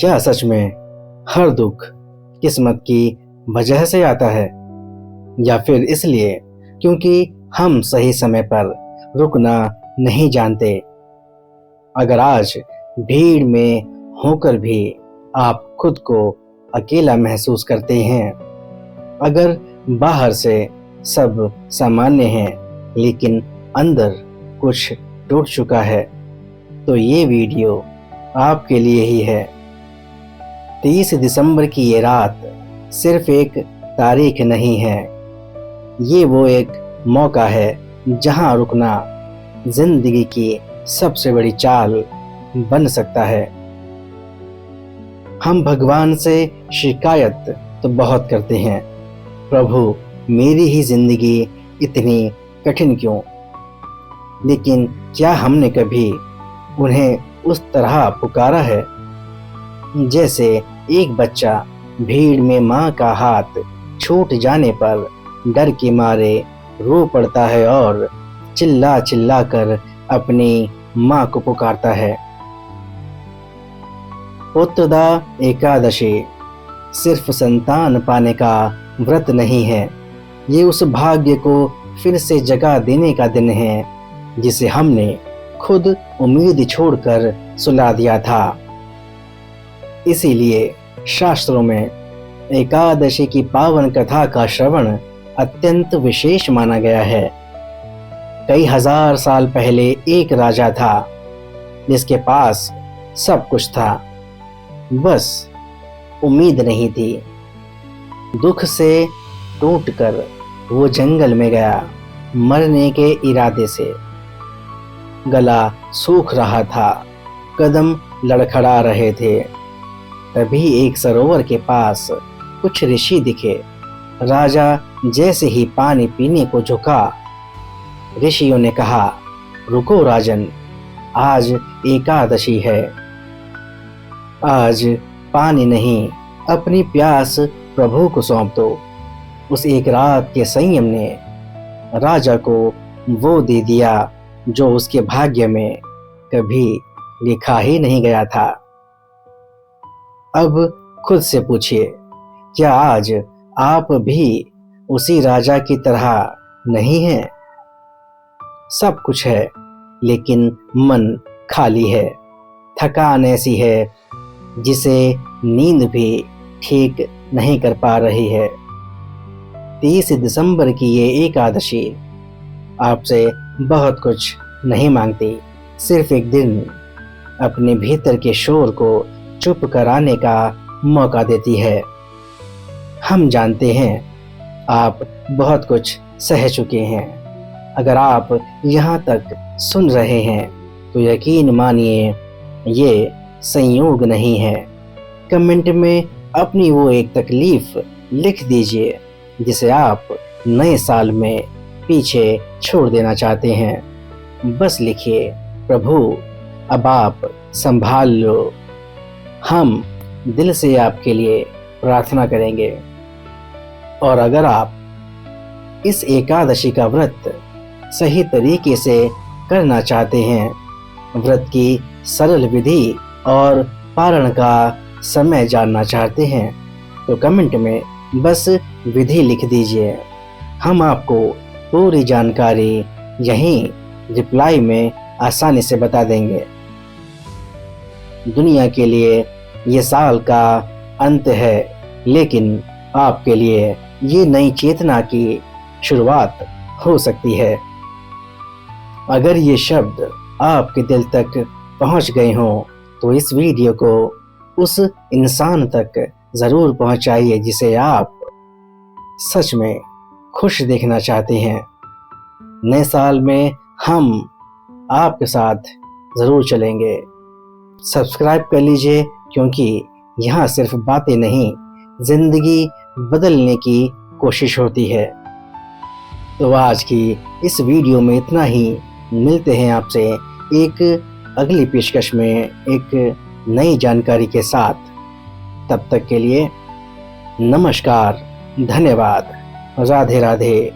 क्या सच में हर दुख किस्मत की वजह से आता है, या फिर इसलिए क्योंकि हम सही समय पर रुकना नहीं जानते? अगर आज भीड़ में होकर भी आप खुद को अकेला महसूस करते हैं, अगर बाहर से सब सामान्य है लेकिन अंदर कुछ टूट चुका है, तो ये वीडियो आपके लिए ही है। 30 दिसंबर की ये रात सिर्फ एक तारीख नहीं है, ये वो एक मौका है जहां रुकना जिंदगी की सबसे बड़ी चाल बन सकता है। हम भगवान से शिकायत तो बहुत करते हैं, प्रभु मेरी ही जिंदगी इतनी कठिन क्यों? लेकिन क्या हमने कभी उन्हें उस तरह पुकारा है जैसे एक बच्चा भीड़ में माँ का हाथ छूट जाने पर डर के मारे रो पड़ता है और चिल्ला चिल्ला कर अपनी माँ को पुकारता है? पुत्रदा एकादशी सिर्फ संतान पाने का व्रत नहीं है, ये उस भाग्य को फिर से जगा देने का दिन है जिसे हमने खुद उम्मीद छोड़कर सुला दिया था। इसीलिए शास्त्रों में एकादशी की पावन कथा का श्रवण अत्यंत विशेष माना गया है। कई हजार साल पहले एक राजा था जिसके पास सब कुछ था, बस उम्मीद नहीं थी। दुख से टूटकर वो जंगल में गया मरने के इरादे से। गला सूख रहा था, कदम लड़खड़ा रहे थे। तभी एक सरोवर के पास कुछ ऋषि दिखे। राजा जैसे ही पानी पीने को झुका, ऋषियों ने कहा, रुको राजन, आज एकादशी है। आज पानी नहीं, अपनी प्यास प्रभु को सौंप दो। उस एक रात के संयम ने राजा को वो दे दिया जो उसके भाग्य में कभी लिखा ही नहीं गया था। अब खुद से पूछिए, क्या आज आप भी उसी राजा की तरह नहीं हैं? सब कुछ है लेकिन मन खाली है। थकान ऐसी है जिसे नींद भी ठीक नहीं कर पा रही है। 30 दिसंबर की ये एकादशी आपसे बहुत कुछ नहीं मांगती, सिर्फ एक दिन अपने भीतर के शोर को चुप कराने का मौका देती है। हम जानते हैं आप बहुत कुछ सह चुके हैं। अगर आप यहाँ तक सुन रहे हैं तो यकीन मानिए ये संयोग नहीं है। कमेंट में अपनी वो एक तकलीफ लिख दीजिए जिसे आप नए साल में पीछे छोड़ देना चाहते हैं। बस लिखिए, प्रभु अब आप संभाल लो। हम दिल से आपके लिए प्रार्थना करेंगे। और अगर आप इस एकादशी का व्रत सही तरीके से करना चाहते हैं, व्रत की सरल विधि और पारण का समय जानना चाहते हैं, तो कमेंट में बस विधि लिख दीजिए। हम आपको पूरी जानकारी यहीं रिप्लाई में आसानी से बता देंगे। दुनिया के लिए ये साल का अंत है, लेकिन आपके लिए ये नई चेतना की शुरुआत हो सकती है। अगर ये शब्द आपके दिल तक पहुंच गए हों तो इस वीडियो को उस इंसान तक ज़रूर पहुंचाइए जिसे आप सच में खुश देखना चाहते हैं। नए साल में हम आपके साथ ज़रूर चलेंगे। सब्सक्राइब कर लीजिए, क्योंकि यहाँ सिर्फ बातें नहीं, ज़िंदगी बदलने की कोशिश होती है। तो आज की इस वीडियो में इतना ही। मिलते हैं आपसे एक अगली पेशकश में एक नई जानकारी के साथ। तब तक के लिए नमस्कार, धन्यवाद, राधे राधे।